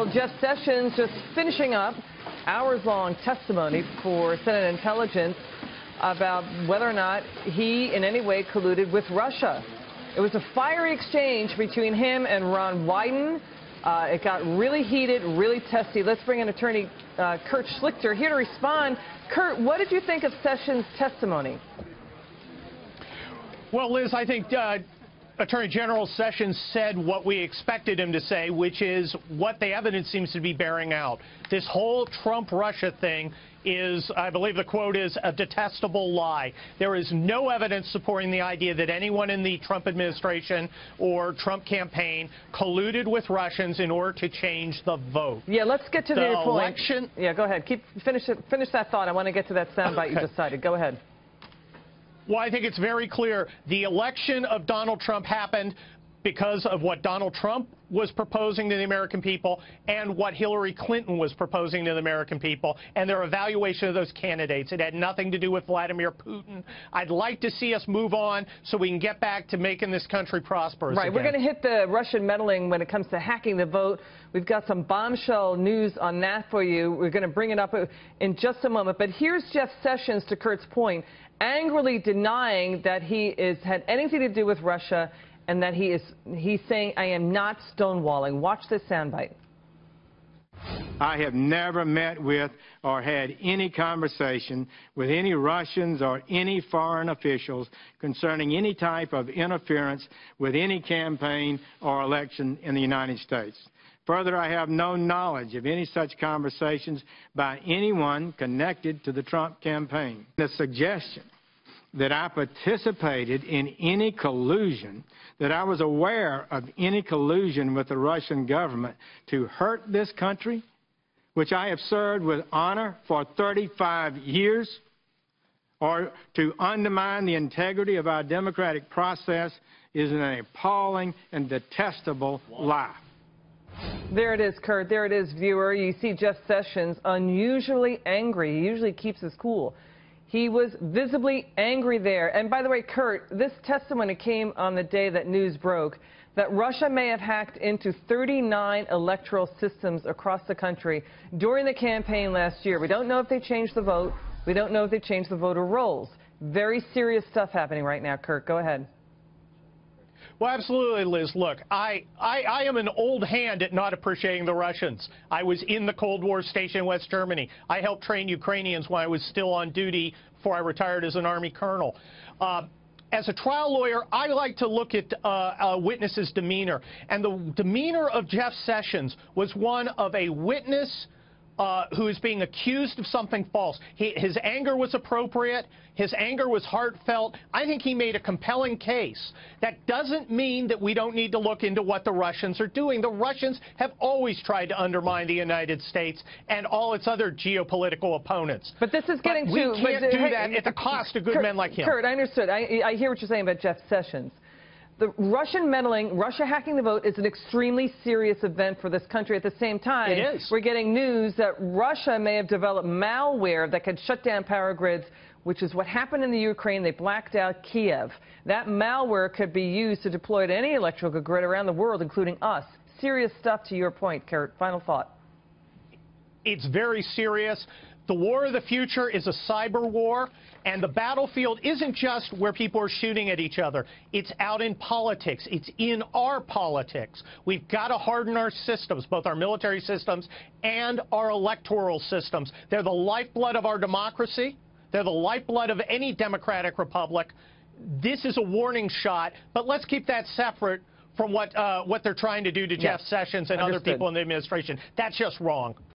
Well, Jeff Sessions just finishing up hours-long testimony for Senate Intelligence about whether or not he in any way colluded with Russia. It was a fiery exchange between him and Ron Wyden. It got really heated, really testy. Let's bring in attorney Kurt Schlichter here to respond. Kurt, what did you think of Sessions' testimony? Well, Liz, I think Attorney General Sessions said what we expected him to say, which is what the evidence seems to be bearing out. This whole Trump-Russia thing is, I believe the quote is, a detestable lie. There is no evidence supporting the idea that anyone in the Trump administration or Trump campaign colluded with Russians in order to change the vote. Yeah, let's get to the point. Election. Yeah, go ahead. Finish that thought. I want to get to that soundbite you just cited. Go ahead. Well, I think it's very clear. The election of Donald Trump happened because of what Donald Trump was proposing to the American people and what Hillary Clinton was proposing to the American people and their evaluation of those candidates. It had nothing to do with Vladimir Putin. I'd like to see us move on so we can get back to making this country prosperous Right. again. We're going to hit the Russian meddling when it comes to hacking the vote. We've got some bombshell news on that for you. We're going to bring it up in just a moment. But here's Jeff Sessions, to Kurt's point, angrily denying that he had anything to do with Russia and that he's saying, I am not stonewalling. Watch this soundbite. I have never met with or had any conversation with any Russians or any foreign officials concerning any type of interference with any campaign or election in the United States. Further, I have no knowledge of any such conversations by anyone connected to the Trump campaign. The suggestion that I participated in any collusion, that I was aware of any collusion with the Russian government to hurt this country, which I have served with honor for 35 years, or to undermine the integrity of our democratic process, is an appalling and detestable lie. There it is, Kurt. There it is, viewer. You see Jeff Sessions unusually angry. He usually keeps his cool. He was visibly angry there. And by the way, Kurt, this testimony came on the day that news broke that Russia may have hacked into 39 electoral systems across the country during the campaign last year. We don't know if they changed the vote. We don't know if they changed the voter rolls. Very serious stuff happening right now, Kurt. Go ahead. Well, absolutely, Liz. Look, I am an old hand at not appreciating the Russians. I was in the Cold War station in West Germany. I helped train Ukrainians when I was still on duty before I retired as an Army colonel. As a trial lawyer, I like to look at a witness's demeanor. And the demeanor of Jeff Sessions was one of a witness who is being accused of something false. His anger was appropriate. His anger was heartfelt. I think he made a compelling case. That doesn't mean that we don't need to look into what the Russians are doing. The Russians have always tried to undermine the United States and all its other geopolitical opponents. But this is getting to... We can't do that at the cost of good men like him. Kurt, I understood. I hear what you're saying about Jeff Sessions. The Russian meddling, Russia hacking the vote is an extremely serious event for this country. At the same time, it is. We're getting news that Russia may have developed malware that could shut down power grids, which is what happened in the Ukraine. They blacked out Kiev. That malware could be used to deploy to any electrical grid around the world, including us. Serious stuff, to your point, Kurt. Final thought. It's very serious. The war of the future is a cyber war, and the battlefield isn't just where people are shooting at each other. It's out in politics. It's in our politics. We've got to harden our systems, both our military systems and our electoral systems. They're the lifeblood of our democracy. They're the lifeblood of any democratic republic. This is a warning shot, but let's keep that separate from what they're trying to do to Jeff Sessions and other people in the administration. That's just wrong.